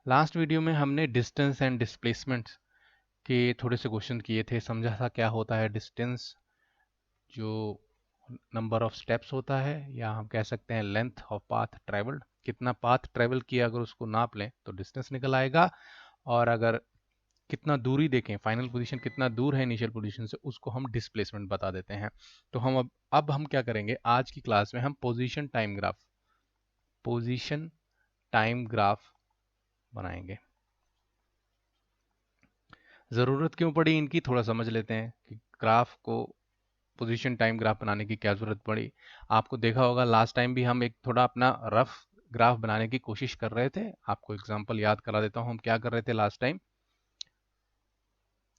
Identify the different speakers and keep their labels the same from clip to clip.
Speaker 1: Last video में हमने distance and displacement के थोड़े से क्वेश्चन किए थे, समझा था क्या होता है डिस्टेंस, जो नंबर ऑफ स्टेप्स होता है, या हम कह सकते हैं लेंथ ऑफ पाथ ट्रेवल्ड, कितना पाथ ट्रेवल किया अगर उसको नाप लें तो डिस्टेंस निकल आएगा। और अगर कितना दूरी देखें, फाइनल पोजीशन कितना दूर है इनिशियल पोजीशन से, उसको हम डिस्प्लेसमेंट बता देते हैं। तो हम अब हम क्या करेंगे आज की क्लास में, हम पोजीशन टाइम ग्राफ बनाएंगे। ज़रूरत क्यों पड़ी इनकी, थोड़ा समझ लेते हैं कि ग्राफ को, पोजीशन टाइम ग्राफ बनाने की क्या ज़रूरत पड़ी। आपको देखा होगा लास्ट टाइम भी हम एक थोड़ा अपना रफ ग्राफ बनाने की कोशिश कर रहे थे। आपको एग्जांपल याद करा देता हूँ हम क्या कर रहे थे लास्ट टाइम।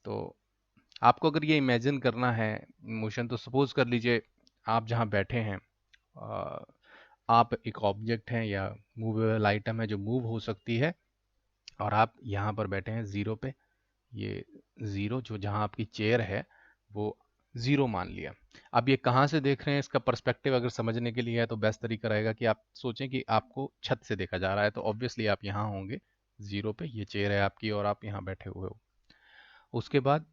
Speaker 1: तो आपको अगर ये इमेजिन करना है मोशन, तो सपोज कर लीजिए आप जहाँ बैठे हैं, अ, आप एक ऑब्जेक्ट हैं या मूवेबल आइटम है जो मूव हो सकती है, और आप यहाँ पर बैठे हैं ज़ीरो पे। ये ज़ीरो जो जहाँ आपकी चेयर है वो ज़ीरो मान लिया। अब ये कहाँ से देख रहे हैं, इसका पर्सपेक्टिव अगर समझने के लिए है तो बेस्ट तरीका रहेगा कि आप सोचें कि आपको छत से देखा जा रहा है, तो ऑब्वियसली आप यहाँ होंगे ज़ीरो पे, ये चेयर है आपकी और आप यहाँ बैठे हुए हो। उसके बाद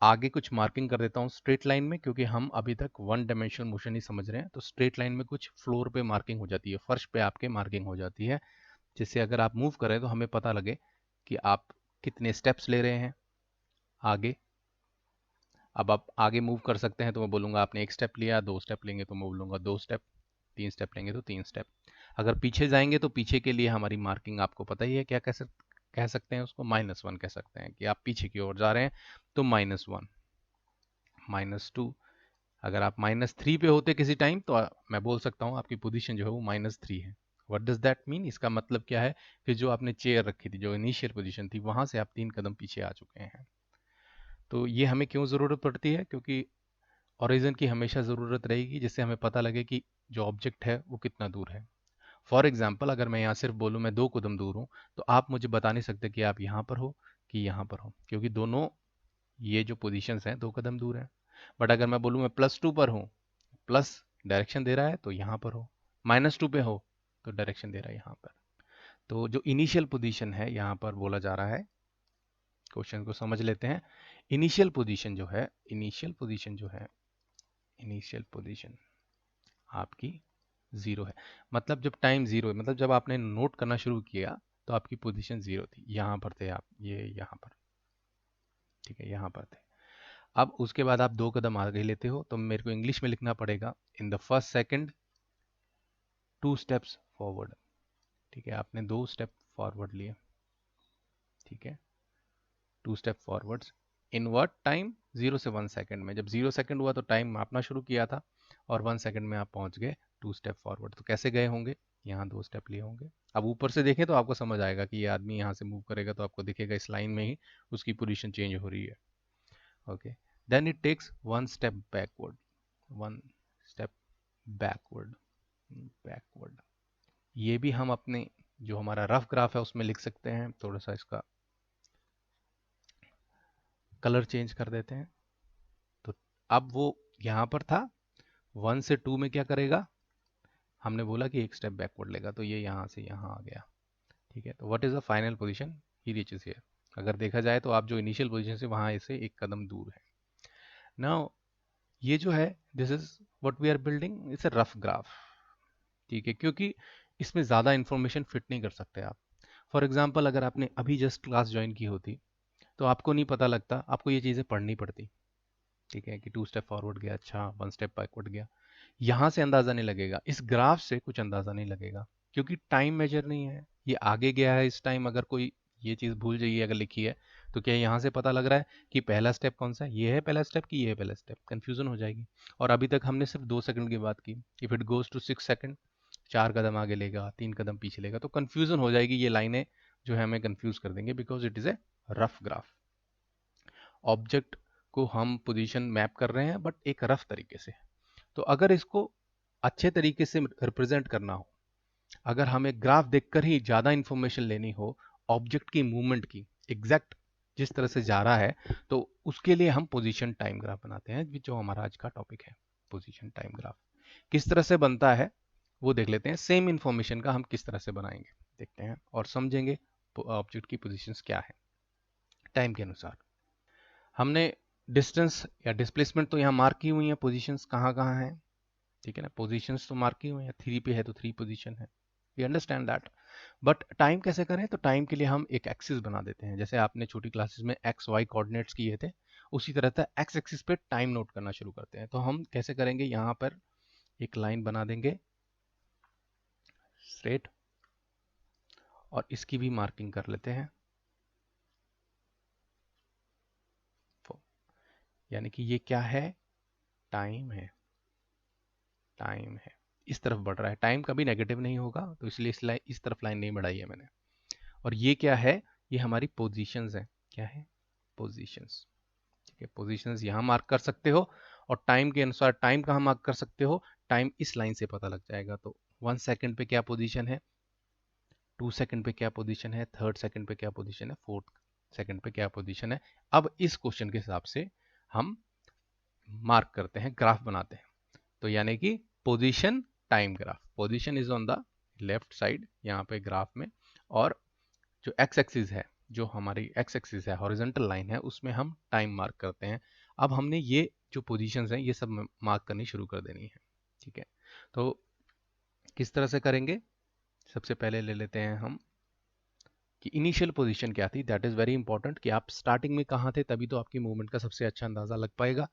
Speaker 1: आगे कुछ मार्किंग कर देता हूँ स्ट्रेट लाइन में, क्योंकि हम अभी तक वन डायमेंशनल मोशन ही समझ रहे हैं। तो स्ट्रेट लाइन में कुछ फ्लोर पे मार्किंग हो जाती है, फर्श पे आपके मार्किंग हो जाती है, जिससे अगर आप मूव करें तो हमें पता लगे कि आप कितने स्टेप्स ले रहे हैं आगे। अब आप आगे मूव कर सकते हैं तो मैं बोलूँगा आपने एक स्टेप लिया, दो स्टेप लेंगे तो मैं बोलूँगा दो स्टेप, तीन स्टेप लेंगे तो तीन स्टेप। अगर पीछे जाएंगे तो पीछे के लिए हमारी मार्किंग आपको पता ही है, क्या कह सकते हैं उसको, -1 कह सकते हैं कि आप पीछे की ओर जा रहे हैं तो -1, -2। अगर आप -3 पे होते किसी टाइम तो मैं बोल सकता हूँ आपकी पोजीशन जो है वो -3 है। व्हाट डज दैट मीन, इसका मतलब क्या है कि जो आपने चेयर रखी थी, जो इनिशियल पोजीशन थी, वहां से आप 3 कदम पीछे आ चुके हैं। तो ये हमें क्यों ज़रूरत पड़ती है, क्योंकि ओरिजिन की हमेशा ज़रूरत रहेगी, जिससे हमें पता लगे कि जो ऑब्जेक्ट है वो कितना दूर है। फॉर एग्जाम्पल अगर मैं यहाँ सिर्फ बोलूँ मैं 2 कदम दूर हूँ, तो आप मुझे बता नहीं सकते कि आप यहाँ पर हो कि यहाँ पर हो, क्योंकि दोनों ये जो पोजीशंस हैं 2 कदम दूर हैं। बट अगर मैं बोलूँ मैं +2 पर हूँ, प्लस डायरेक्शन दे रहा है तो यहाँ पर हो, -2 पे हो तो डायरेक्शन दे रहा है यहाँ पर। तो जो इनिशियल पोजीशन है यहाँ पर बोला जा रहा है, क्वेश्चन को समझ लेते हैं। इनिशियल पोजीशन जो है, इनिशियल पोजीशन आपकी ज़ीरो है। मतलब जब टाइम ज़ीरो है, मतलब जब आपने नोट करना शुरू किया तो आपकी पोजीशन ज़ीरो थी, यहाँ पर थे आप, ये यहाँ पर, ठीक है, यहाँ पर थे। अब उसके बाद आप 2 कदम आगे लेते हो, तो मेरे को इंग्लिश में लिखना पड़ेगा, in the first second 2 steps forward. ठीक है, आपने 2 स्टेप फॉरवर्ड लिए, ठीक है, 2 step forwards in what time, 0 से 1 सेकंड में। जब 0 सेकंड हुआ तो टाइम मापना शुरू किया था, और 1 सेकंड में आप पहुंच गए 2 स्टेप फॉरवर्ड। तो कैसे गए होंगे, यहाँ 2 स्टेप लिए होंगे। अब ऊपर से देखें तो आपको समझ आएगा कि ये आदमी यहाँ से मूव करेगा तो आपको दिखेगा इस लाइन में ही उसकी पोजीशन चेंज हो रही है। Okay, then it takes 1 step backward, 1 step backward, backward. ये भी हम अपने जो हमारा रफ ग्राफ है उसमें लिख सकते हैं। थोड़ा सा इसका कलर चेंज कर देते हैं। तो अब वो यहाँ पर था, 1 से 2 में क्या करेगा, हमने बोला कि 1 स्टेप बैकवर्ड लेगा, तो ये यहाँ से यहाँ आ गया। ठीक है, तो what is the final position, he reaches here. अगर देखा जाए तो आप जो इनिशियल पोजीशन से वहाँ से 1 कदम दूर है। नाउ ये जो है, this is what we are building, it's a rough graph. ठीक है, क्योंकि इसमें ज़्यादा इन्फॉर्मेशन फिट नहीं कर सकते आप। फॉर एग्जाम्पल अगर आपने अभी जस्ट क्लास ज्वाइन की होती तो आपको नहीं पता लगता, आपको ये चीज़ें पढ़नी पड़ती। ठीक है, कि 2 स्टेप फॉरवर्ड गया, अच्छा 1 स्टेप बैकवर्ड गया, यहाँ से अंदाज़ा नहीं लगेगा, इस ग्राफ से कुछ अंदाज़ा नहीं लगेगा, क्योंकि टाइम मेजर नहीं है। ये आगे गया है इस टाइम, अगर कोई ये चीज़ भूल जाइए अगर लिखी है, तो क्या यहाँ से पता लग रहा है कि पहला स्टेप कौन सा है, ये है पहला स्टेप कि ये है पहला स्टेप, कन्फ्यूज़न हो जाएगी। और अभी तक हमने सिर्फ 2 सेकंड की बात की, if it goes to 6 seconds, 4 कदम आगे लेगा, 3 कदम पीछे लेगा, तो कन्फ्यूज़न हो जाएगी। ये लाइनें जो है हमें कन्फ्यूज़ कर देंगे, because it is a rough graph. Object को हम पोजीशन मैप कर रहे हैं बट एक रफ तरीके से। तो अगर इसको अच्छे तरीके से रिप्रेजेंट करना हो, अगर हमें ग्राफ देखकर ही ज़्यादा इंफॉर्मेशन लेनी हो ऑब्जेक्ट की मूवमेंट की, एग्जैक्ट जिस तरह से जा रहा है, तो उसके लिए हम पोजीशन टाइम ग्राफ बनाते हैं, जो हमारा आज का टॉपिक है। पोजीशन टाइम ग्राफ किस तरह से बनता है वो देख लेते हैं। सेम इंफॉर्मेशन का हम किस तरह से बनाएंगे देखते हैं और समझेंगे ऑब्जेक्ट की पोजीशंस क्या है टाइम के अनुसार। हमने डिस्टेंस या डिस्प्लेसमेंट तो यहाँ मार्क की हुई है, पोजीशंस कहाँ कहाँ हैं, ठीक है ना, पोजीशंस तो मार्क की हुई है, 3 पे है तो 3 पोजीशन है, we understand that. But time कैसे करें, तो टाइम के लिए हम एक एक्सिस बना देते हैं, जैसे आपने छोटी क्लासेस में एक्स वाई कोऑर्डिनेट्स किए थे, उसी तरह से एक्स एक्सिस पे टाइम नोट करना शुरू करते हैं। तो हम कैसे करेंगे, यहाँ पर एक लाइन बना देंगे स्ट्रेट, और इसकी भी मार्किंग कर लेते हैं, यानी कि ये क्या है, टाइम है, टाइम है, इस तरफ बढ़ रहा है, टाइम कभी नेगेटिव नहीं होगा, तो इसलिए इस तरफ लाइन नहीं बढ़ाई है मैंने। और ये क्या है, ये हमारी पोजीशंस है, क्या है, पोजीशंस, ठीक है, पोजीशंस यहाँ मार्क कर सकते हो, और टाइम के अनुसार टाइम कहाँ मार्क कर सकते हो, टाइम इस लाइन से पता लग जाएगा। तो 1 सेकंड पे क्या पोजीशन है, 2 सेकंड पे क्या पोजीशन है, 3rd सेकंड पे क्या पोजीशन है, 4th सेकंड पे क्या पोजीशन है। अब इस क्वेश्चन के हिसाब से हम मार्क करते हैं, ग्राफ बनाते हैं। तो यानी कि position time graph, position is on the left side यहाँ पे ग्राफ में, और जो एक्स एक्सिस है, जो हमारी एक्स एक्सिस है, हॉरिजॉन्टल लाइन है, उसमें हम टाइम मार्क करते हैं। अब हमने ये जो पोजीशंस हैं ये सब मार्क करनी शुरू कर देनी है, ठीक है। तो किस तरह से करेंगे, सबसे पहले ले लेते हैं हम कि इनिशियल पोजीशन क्या थी, दैट इज वेरी इंपॉर्टेंट, कि आप स्टार्टिंग में कहाँ थे, तभी तो आपकी मूवमेंट का सबसे अच्छा अंदाजा लग पाएगा।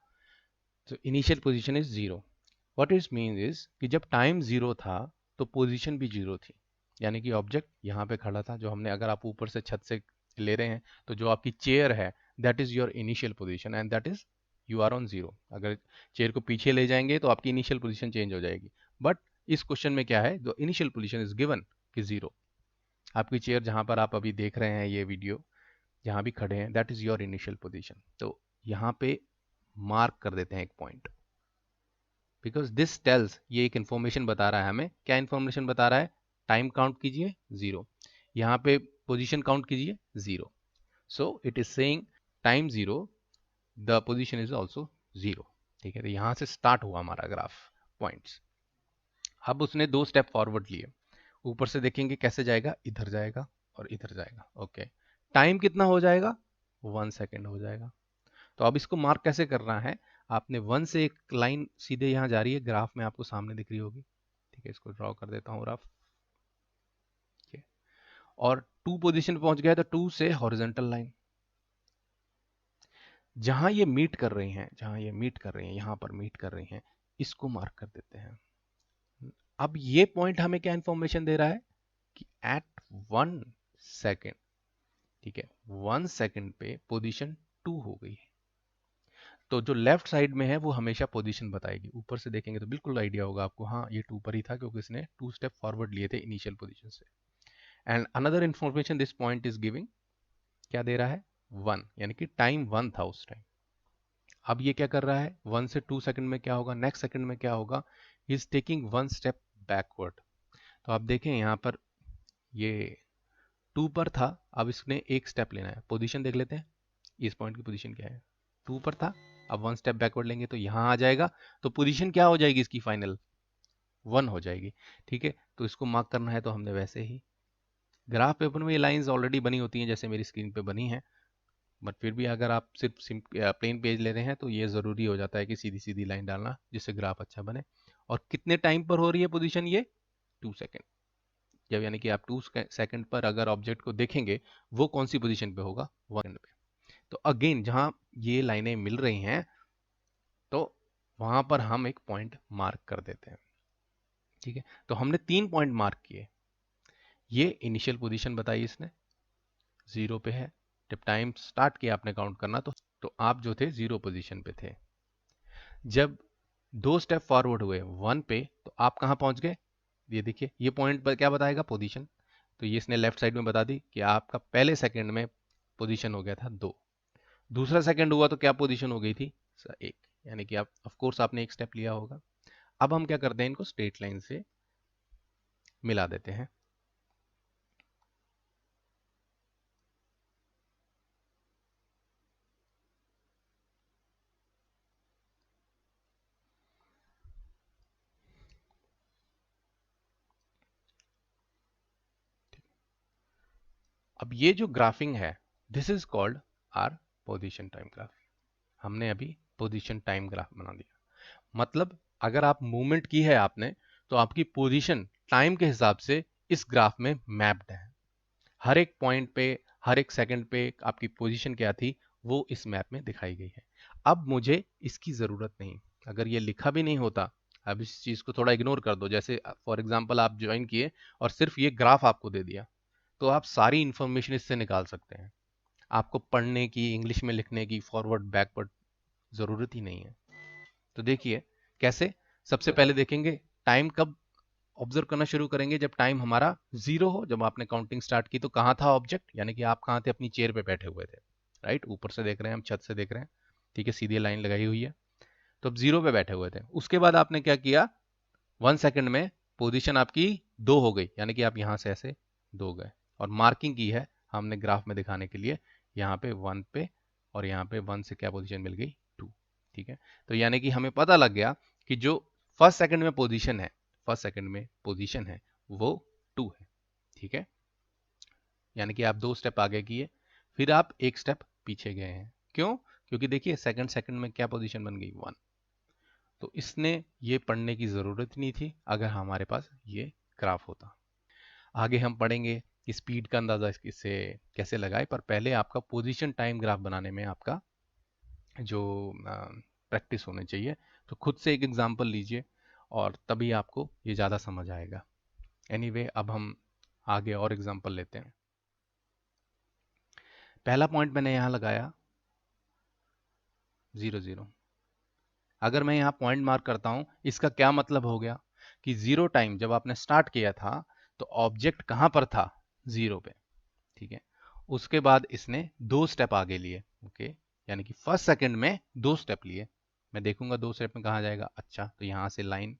Speaker 1: तो initial position is zero. What is mean is कि जब टाइम जीरो था तो पोजीशन भी जीरो थी, यानी कि ऑब्जेक्ट यहाँ पे खड़ा था, जो हमने, अगर आप ऊपर से छत से ले रहे हैं तो जो आपकी चेयर है that is your initial position and that is you are on zero. अगर चेयर को पीछे ले जाएंगे तो आपकी इनिशियल पोजीशन चेंज हो जाएगी, बट इस क्वेश्चन में क्या है, जो इनिशियल पोजीशन इज गिवन कि जीरो। आपकी चेयर जहाँ पर आप अभी देख रहे हैं ये वीडियो, जहाँ भी खड़े हैं, that is your initial position. तो यहाँ पे मार्क कर देते हैं एक पॉइंट, बिकॉज दिस टेल्स, ये एक इन्फॉर्मेशन बता रहा है हमें, क्या इन्फॉर्मेशन बता रहा है, टाइम काउंट कीजिए जीरो, यहाँ पे पोजीशन काउंट कीजिए zero, so it is saying time zero, the position is also zero, ठीक है। तो यहाँ से स्टार्ट हुआ हमारा ग्राफ पॉइंट्स। अब उसने 2 स्टेप फॉरवर्ड लिए, ऊपर से देखेंगे कैसे जाएगा, इधर जाएगा और इधर जाएगा, ओके। टाइम कितना हो जाएगा, 1 सेकेंड हो जाएगा। तो अब इसको मार्क कैसे करना है, आपने 1 से एक लाइन सीधे यहाँ जा रही है, ग्राफ में आपको सामने दिख रही होगी, ठीक है, इसको ड्रॉ कर देता हूँ ग्राफ, ठीक है। और 2 पोजीशन पे पहुंच गया तो 2 से हॉरिजॉन्टल लाइन, जहां ये मीट कर रही हैं, जहां ये मीट कर रही हैं, यहां पर मीट कर रही हैं, इसको मार्क कर देते हैं। अब ये पॉइंट हमें क्या इंफॉर्मेशन दे रहा है कि एट 1 सेकेंड, ठीक है, 1 सेकेंड पे पोजीशन 2 हो गई है। तो जो लेफ्ट साइड में है वो हमेशा पोजीशन बताएगी, ऊपर से देखेंगे तो बिल्कुल आइडिया होगा आपको, हाँ ये 2 पर ही था, क्योंकि इसने 2 स्टेप फॉरवर्ड लिए थे इनिशियल पोजीशन से। And another information this point is giving, क्या दे रहा है, 1, यानी कि टाइम 1 था उस टाइम। अब ये क्या कर रहा है, 1 से 2 सेकंड में क्या होगा, नेक्स्ट सेकंड में क्या होगा, he is taking 1 step backward. तो आप देखें यहाँ पर ये 2 पर था, अब इसने एक स्टेप लेना है, पोजीशन देख लेते हैं, इस पॉइंट की पोजीशन क्या है, 2 पर था, अब 1 स्टेप बैकवर्ड लेंगे तो यहाँ आ जाएगा, तो पोजीशन क्या हो जाएगी इसकी फाइनल, 1 हो जाएगी, ठीक है। तो इसको मार्क करना है तो हमने वैसे ही, ग्राफ पेपर में ये लाइंस ऑलरेडी बनी होती हैं जैसे मेरी स्क्रीन पे बनी है, बट फिर भी अगर आप सिर्फ प्लेन पेज ले रहे हैं तो ये ज़रूरी हो जाता है कि सीधी सीधी लाइन डालना, जिससे ग्राफ अच्छा बने। और कितने टाइम पर हो रही है पोजीशन ये, 2 सेकेंड, जब यानी कि आप 2 सेकेंड पर अगर ऑब्जेक्ट को देखेंगे वो कौन सी पोजीशन पे होगा, 1 सेकेंड पे। तो अगेन जहां ये लाइनें मिल रही हैं तो वहां पर हम एक पॉइंट मार्क कर देते हैं, ठीक है। तो हमने 3 पॉइंट मार्क किए, ये इनिशियल पोजीशन बताई इसने, जीरो पे है, जब टाइम स्टार्ट किया आपने काउंट करना तो आप जो थे जीरो पोजीशन पे थे। जब 2 स्टेप फॉरवर्ड हुए 1 पे तो आप कहाँ पहुंच गए, ये देखिए, ये पॉइंट पर क्या बताएगा, पोजीशन, तो ये इसने लेफ्ट साइड में बता दी कि आपका पहले सेकंड में पोजीशन हो गया था 2, दूसरा सेकंड हुआ तो क्या पोजीशन हो गई थी, 1, यानी कि आप ऑफ कोर्स आपने एक स्टेप लिया होगा। अब हम क्या करते हैं, इनको स्ट्रेट लाइन से मिला देते हैं, अब ये जो ग्राफिंग है, this is called are position time graph. हमने अभी पोजीशन टाइम ग्राफ बना दिया। मतलब अगर आप मूवमेंट की है आपने, तो आपकी पोजीशन टाइम के हिसाब से इस ग्राफ में मैप्ड है। हर एक पॉइंट पे, हर एक सेकंड पे आपकी पोजीशन क्या थी वो इस मैप में दिखाई गई है। अब मुझे इसकी ज़रूरत नहीं, अगर ये लिखा भी नहीं होता, अब इस चीज़ को थोड़ा इग्नोर कर दो। जैसे फॉर एग्जांपल आप ज्वाइन किए और सिर्फ ये ग्राफ आपको दे दिया, तो आप सारी इंफॉर्मेशन इससे निकाल सकते हैं। आपको पढ़ने की, इंग्लिश में लिखने की फॉरवर्ड बैकवर्ड ज़रूरत ही नहीं है। तो देखिए कैसे। सबसे पहले देखेंगे टाइम कब ऑब्जर्व करना शुरू करेंगे, जब टाइम हमारा जीरो हो। जब आपने काउंटिंग स्टार्ट की तो कहाँ था ऑब्जेक्ट, यानी कि आप कहाँ थे, अपनी चेयर पे बैठे हुए थे, राइट। ऊपर से देख रहे हैं हम, छत से देख रहे हैं, ठीक है, सीधी लाइन लगाई हुई है। तो अब जीरो पे बैठे हुए थे। उसके बाद आपने क्या किया, 1 सेकंड में पोजीशन आपकी 2 हो गई, यानी कि आप यहाँ से ऐसे 2 गए, और मार्किंग की है हमने ग्राफ में दिखाने के लिए, यहाँ पे 1 पे, और यहाँ पे 1 से क्या पोजीशन मिल गई, 2। ठीक है, तो यानी कि हमें पता लग गया कि जो फर्स्ट सेकंड में पोजीशन है, फर्स्ट सेकंड में पोजीशन है वो 2 है। ठीक है, यानी कि आप 2 स्टेप आगे किए, फिर आप 1 स्टेप पीछे गए हैं। क्यों? क्योंकि देखिए सेकंड सेकंड में क्या पोजीशन बन गई, 1। तो इसने ये पढ़ने की ज़रूरत नहीं थी अगर हमारे पास ये ग्राफ होता। आगे हम पढ़ेंगे कि स्पीड का अंदाज़ा इससे कैसे लगाए, पर पहले आपका पोजीशन टाइम ग्राफ बनाने में आपका जो प्रैक्टिस होनी चाहिए। तो खुद से एक एग्जांपल लीजिए और तभी आपको ये ज़्यादा समझ आएगा। एनीवे, अब हम आगे और एग्जांपल लेते हैं। पहला पॉइंट मैंने यहाँ लगाया 0 0। अगर मैं यहाँ पॉइंट मार्क करता हूँ, इसका क्या मतलब हो गया कि जीरो टाइम जब आपने स्टार्ट किया था तो ऑब्जेक्ट कहाँ पर था, 0 पे। ठीक है, उसके बाद इसने 2 स्टेप आगे लिए। ओके, यानी कि फर्स्ट सेकंड में 2 स्टेप लिए। मैं देखूंगा 2 स्टेप में कहाँ जाएगा। अच्छा, तो यहाँ से लाइन,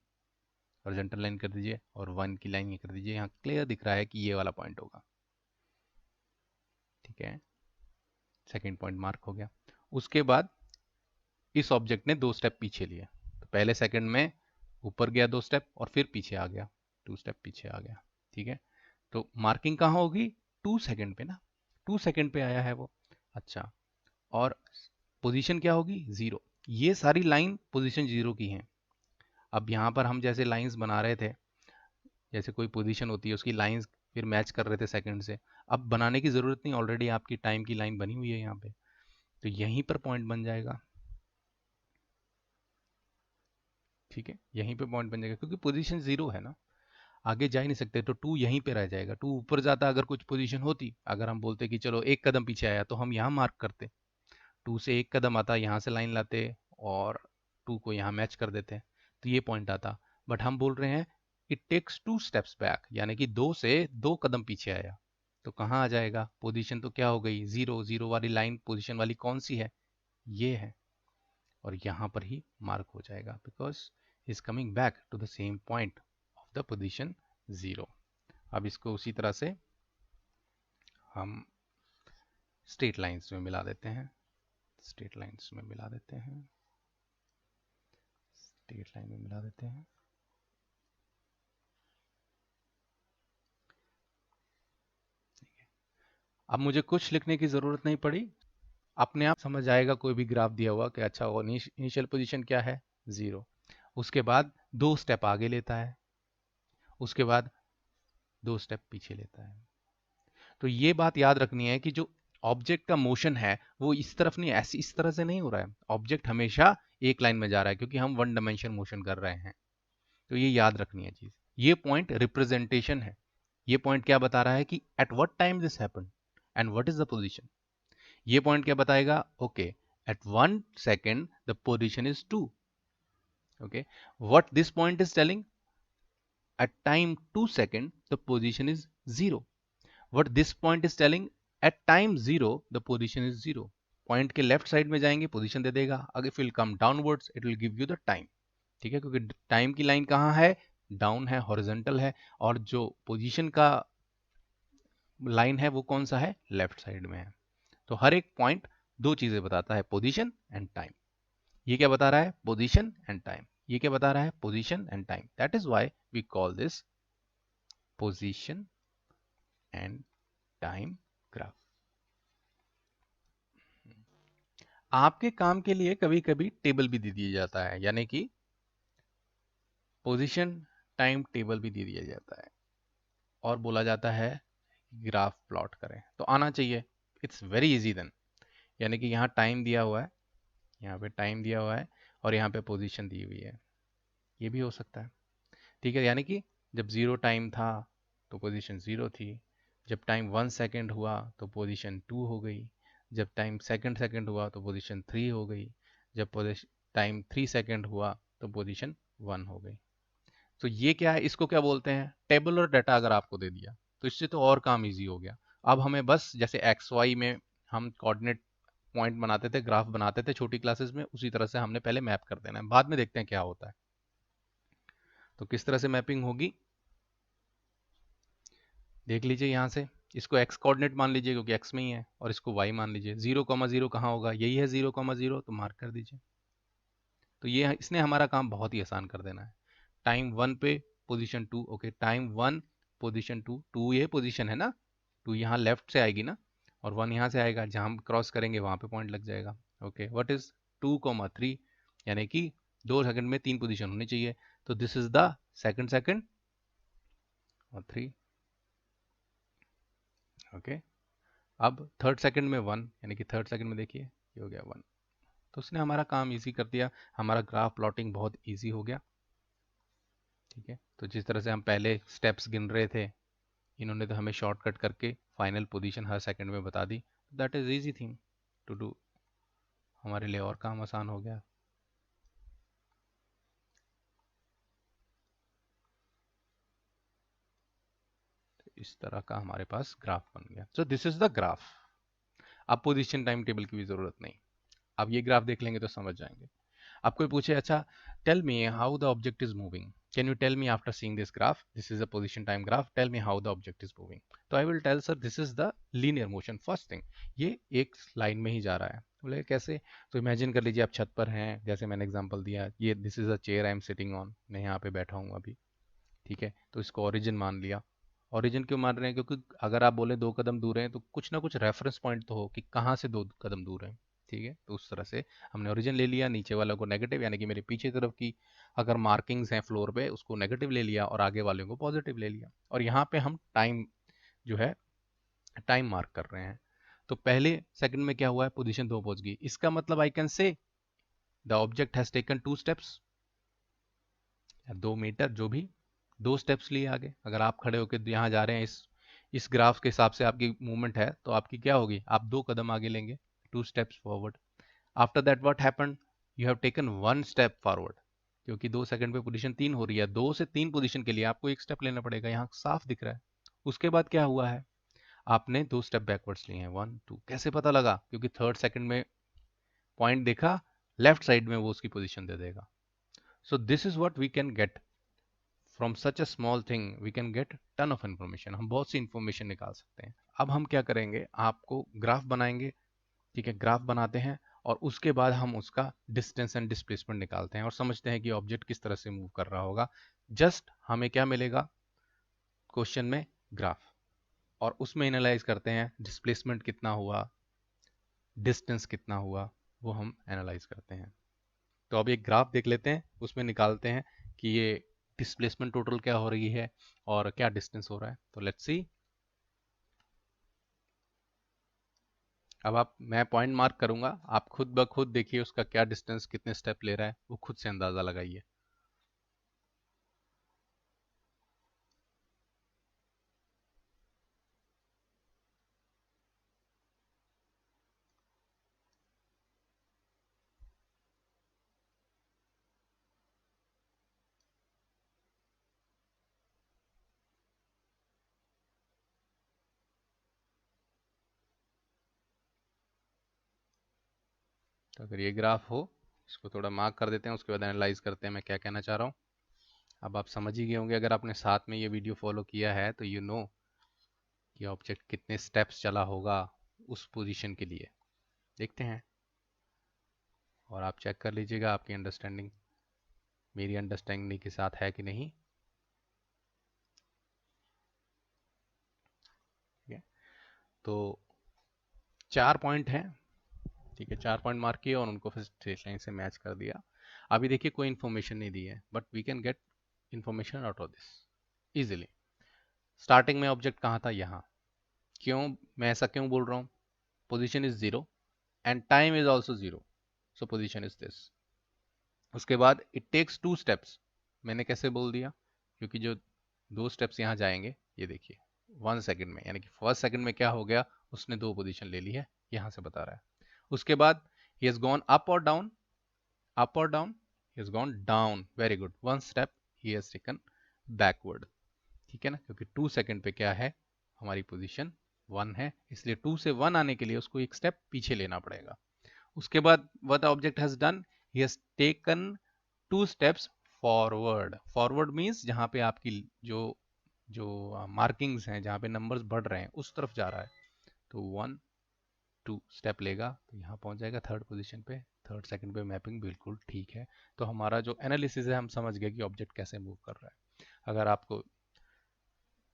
Speaker 1: हॉरिजॉन्टल लाइन कर दीजिए, और 1 की लाइन ये कर दीजिए। यहाँ क्लियर दिख रहा है कि ये वाला पॉइंट होगा। ठीक है, सेकेंड पॉइंट मार्क हो गया। उसके बाद इस ऑब्जेक्ट ने 2 स्टेप पीछे लिए, तो पहले सेकंड में ऊपर गया 2 स्टेप और फिर पीछे आ गया, 2 स्टेप पीछे आ गया। ठीक है, तो मार्किंग कहाँ होगी, 2 सेकंड पे ना, 2 सेकंड पे आया है वो। अच्छा, और पोजीशन क्या होगी, 0। ये सारी लाइन पोजीशन 0 की हैं। अब यहाँ पर हम जैसे लाइंस बना रहे थे, जैसे कोई पोजीशन होती है उसकी लाइंस फिर मैच कर रहे थे सेकंड से, अब बनाने की ज़रूरत नहीं, ऑलरेडी आपकी टाइम की लाइन बनी हुई है यहाँ पे, तो यहीं पर पॉइंट बन जाएगा। ठीक है, यहीं पे पॉइंट बन जाएगा क्योंकि पोजीशन 0 है ना, आगे जा ही नहीं सकते, तो 2 यहीं पे रह जाएगा। 2 ऊपर जाता अगर कुछ पोजीशन होती, अगर हम बोलते कि चलो 1 कदम पीछे आया, तो हम यहाँ मार्क करते। 2 से 1 कदम आता, यहाँ से लाइन लाते और 2 को यहाँ मैच कर देते, तो ये पॉइंट आता। बट हम बोल रहे हैं इट टेक्स 2 स्टेप्स बैक, यानी कि 2 से 2 कदम पीछे आया, तो कहाँ आ जाएगा, पोजीशन तो क्या हो गई, 0। 0 वाली लाइन पोजीशन वाली कौन सी है, ये है, और यहाँ पर ही मार्क हो जाएगा because is coming back to the same point of the position 0। अब इसको उसी तरह से हम स्ट्रेट लाइंस में मिला देते हैं, स्ट्रेट लाइंस में मिला देते हैं, स्ट्रेट लाइन में मिला देते हैं। अब मुझे कुछ लिखने की ज़रूरत नहीं पड़ी, अपने आप समझ आएगा कोई भी ग्राफ दिया हुआ कि अच्छा वो इनिशियल पोजीशन क्या है, 0। उसके बाद 2 स्टेप आगे लेता है, उसके बाद 2 स्टेप पीछे लेता है। तो ये बात याद रखनी है कि जो ऑब्जेक्ट का मोशन है वो इस तरफ नहीं, ऐसी इस तरह से नहीं हो रहा है। ऑब्जेक्ट हमेशा एक लाइन में जा रहा है क्योंकि हम 1 डायमेंशन मोशन कर रहे हैं। तो ये याद रखनी है चीज। ये पॉइंट रिप्रेजेंटेशन है। ये पॉइंट क्या बता रहा है कि at what time this happened and what is the position. ये पॉइंट क्या बताएगा, okay, at 1 second the position is 2। Okay, what this point is telling, at time 2 second the position is 0. What this point is telling, at time 0 the position is 0. Point के left side में जाएंगे position दे देगा, अगर if will come downwards it will give you the time. ठीक है, क्योंकि time की लाइन कहाँ है, डाउन है, हॉरिजॉन्टल है, और जो पोजीशन का लाइन है वो कौन सा है, लेफ्ट साइड में है। तो हर एक पॉइंट दो चीजें बताता है, पोजीशन एंड टाइम। ये क्या बता रहा है, पोजीशन एंड टाइम। ये क्या बता रहा है, position and time. That is why we call this position and time graph. आपके काम के लिए कभी कभी टेबल भी दे दिया जाता है, यानी कि पोजीशन टाइम टेबल भी दे दिया जाता है और बोला जाता है ग्राफ प्लॉट करें, तो आना चाहिए। It's very easy then. यानी कि यहाँ टाइम दिया हुआ है, यहाँ पे टाइम दिया हुआ है और यहाँ पे पोजीशन दी हुई है, ये भी हो सकता है। ठीक है, यानी कि जब ज़ीरो टाइम था तो पोजीशन ज़ीरो थी, जब टाइम 1 सेकेंड हुआ तो पोजीशन 2 हो गई, जब टाइम सेकेंड सेकेंड हुआ तो पोजीशन 3 हो गई, जब टाइम 3 सेकेंड हुआ तो पोजीशन 1 हो गई। तो ये क्या है, इसको क्या बोलते हैं, टेबुलर डाटा अगर आपको दे दिया तो इससे तो और काम इजी हो गया। अब हमें बस जैसे एक्स वाई में हम कोऑर्डिनेट पॉइंट बनाते थे, ग्राफ बनाते थे छोटी क्लासेस में, उसी तरह से हमने पहले मैप कर देना है, बाद में देखते हैं क्या होता है। तो किस तरह से मैपिंग होगी देख लीजिए। यहाँ से इसको एक्स कोऑर्डिनेट मान लीजिए क्योंकि एक्स में ही है, और इसको वाई मान लीजिए। 0,0 कहाँ होगा, यही है 0,0, तो मार्क कर दीजिए। तो ये इसने हमारा काम बहुत ही आसान कर देना है। टाइम 1 पे पोजीशन 2, ओके, टाइम 1 पोजीशन 2, 2 ये पोजीशन है ना, 2 यहाँ लेफ्ट से आएगी ना, और 1 यहाँ से आएगा, जहाँ हम क्रॉस करेंगे वहाँ पे पॉइंट लग जाएगा। ओके, व्हाट इज 2,3, यानी कि 2 सेकंड में 3 पोजीशन होनी चाहिए, तो this is the second second और 3। ओके, अब थर्ड सेकंड में 1, यानी कि थर्ड सेकंड में देखिए ये हो गया 1। तो उसने हमारा काम इजी कर दिया, हमारा ग्राफ प्लॉटिंग बहुत इजी हो गया। ठीक है, तो जिस तरह से हम पहले स्टेप्स गिन रहे थे, इन्होंने तो हमें शॉर्टकट करके फाइनल पोजीशन हर सेकंड में बता दी। That is easy thing to do, हमारे लिए और काम आसान हो गया। तो इस तरह का हमारे पास ग्राफ बन गया। सो दिस इज द ग्राफ। अब पोजीशन टाइम टेबल की भी जरूरत नहीं, अब ये ग्राफ देख लेंगे तो समझ जाएंगे। अब कोई पूछे, अच्छा tell me how the object is moving, can you tell me after seeing this graph, this is a position time graph, tell me how the object is moving. तो I will tell sir this is the linear motion, first thing, ये एक line में ही जा रहा है। बोले कैसे, तो इमेजिन कर लीजिए आप छत पर हैं, जैसे मैंने एग्जांपल दिया, ये this is a chair I am sitting on, मैं यहाँ पे बैठा हूँ अभी। ठीक है, तो इसको ओरिजिन मान लिया। ओरिजिन क्यों मान रहे हैं, क्योंकि अगर आप बोले 2 कदम दूर हैं तो कुछ ना कुछ रेफरेंस पॉइंट तो हो कि कहाँ से 2 कदम दूर है। ठीक है, तो उस तरह से हमने ओरिजिन ले लिया, नीचे वालों को नेगेटिव, यानी कि मेरे पीछे तरफ की अगर मार्किंग्स हैं फ्लोर पे उसको नेगेटिव ले लिया, और आगे वालों को पॉजिटिव ले लिया, और यहाँ पे हम टाइम जो है टाइम मार्क कर रहे हैं। तो पहले सेकंड में क्या हुआ है, पोजीशन 2 पहुंच गई, इसका मतलब I can say the object has taken 2 steps, या 2 मीटर, जो भी 2 स्टेप्स लिए आगे। अगर आप खड़े होकर यहाँ जा रहे हैं, इस ग्राफ के हिसाब से आपकी मूवमेंट है, तो आपकी क्या होगी, आप 2 कदम आगे लेंगे, 2 steps forward. After that what happened, you have taken 1 step forward, क्योंकि 2 सेकंड पे पोजीशन 3 हो रही है, 2 से 3 पोजीशन के लिए आपको 1 स्टेप लेना पड़ेगा, यहाँ साफ दिख रहा है। उसके बाद क्या हुआ है, आपने 2 स्टेप बैकवर्ड्स लिए हैं, 1 2, कैसे पता लगा, क्योंकि थर्ड सेकंड में पॉइंट देखा लेफ्ट साइड में, वो उसकी पोजीशन दे देगा। So this is what we can get from such a small thing, we can get ton of information, हम बहुत सी इन्फॉर्मेशन निकाल सकते हैं। अब हम क्या करेंगे, आपको ग्राफ बनाएंगे। ठीक है, ग्राफ बनाते हैं और उसके बाद हम उसका डिस्टेंस एंड डिस्प्लेसमेंट निकालते हैं और समझते हैं कि ऑब्जेक्ट किस तरह से मूव कर रहा होगा। जस्ट हमें क्या मिलेगा क्वेश्चन में, ग्राफ, और उसमें एनालाइज करते हैं डिस्प्लेसमेंट कितना हुआ, डिस्टेंस कितना हुआ, वो हम एनालाइज करते हैं। तो अब एक ग्राफ देख लेते हैं, उसमें निकालते हैं कि ये डिस्प्लेसमेंट टोटल क्या हो रही है और क्या डिस्टेंस हो रहा है। तो लेट्स सी। अब आप, मैं पॉइंट मार्क करूंगा, आप खुद ब खुद देखिए उसका क्या डिस्टेंस, कितने स्टेप ले रहा है, वो खुद से अंदाजा लगाइए। तो अगर ये ग्राफ हो, इसको थोड़ा मार्क कर देते हैं, उसके बाद एनालाइज करते हैं मैं क्या कहना चाह रहा हूँ। अब आप समझ ही गए होंगे, अगर आपने साथ में ये वीडियो फॉलो किया है तो यू नो कि ऑब्जेक्ट कितने स्टेप्स चला होगा उस पोजीशन के लिए। देखते हैं, और आप चेक कर लीजिएगा आपकी अंडरस्टैंडिंग मेरी अंडरस्टैंडिंग के साथ है कि नहीं। ठीक है, तो 4 पॉइंट हैं, ठीक है, 4 पॉइंट मार्क किए और उनको फिर स्ट्रेट लाइन से मैच कर दिया। अभी देखिए कोई इन्फॉर्मेशन नहीं दी है, but we can get information out of this easily. Starting में ऑब्जेक्ट कहाँ था, यहाँ। क्यों, मैं ऐसा क्यों बोल रहा हूँ? Position is 0 and time is also 0, so position is this. उसके बाद इट टेक्स 2 स्टेप्स, मैंने कैसे बोल दिया? क्योंकि जो 2 स्टेप्स यहाँ जाएंगे, ये देखिए 1 सेकंड में, यानी कि फर्स्ट सेकंड में क्या हो गया, उसने 2 पोजीशन ले ली है, यहाँ से बता रहा है। उसके बाद ही हैज गॉन अप और डाउन, अप और down, he has gone down, very good, one step he has taken backward, ठीक है ना, क्योंकि 2 सेकंड पे क्या है, हमारी पोजीशन 1 है, इसलिए 2 से 1 आने के लिए उसको एक स्टेप पीछे लेना पड़ेगा। उसके बाद what the object has done, he has taken 2 steps forward, forward means जहां पे आपकी जो जो मार्किंग्स हैं, जहां पे नंबर्स बढ़ रहे हैं, उस तरफ जा रहा है, तो 1 2 स्टेप लेगा तो यहाँ पहुंच जाएगा थर्ड पोजीशन पे। थर्ड सेकंड पे मैपिंग बिल्कुल ठीक है। तो हमारा जो एनालिसिस है, हम समझ गए कि ऑब्जेक्ट कैसे मूव कर रहा है। अगर आपको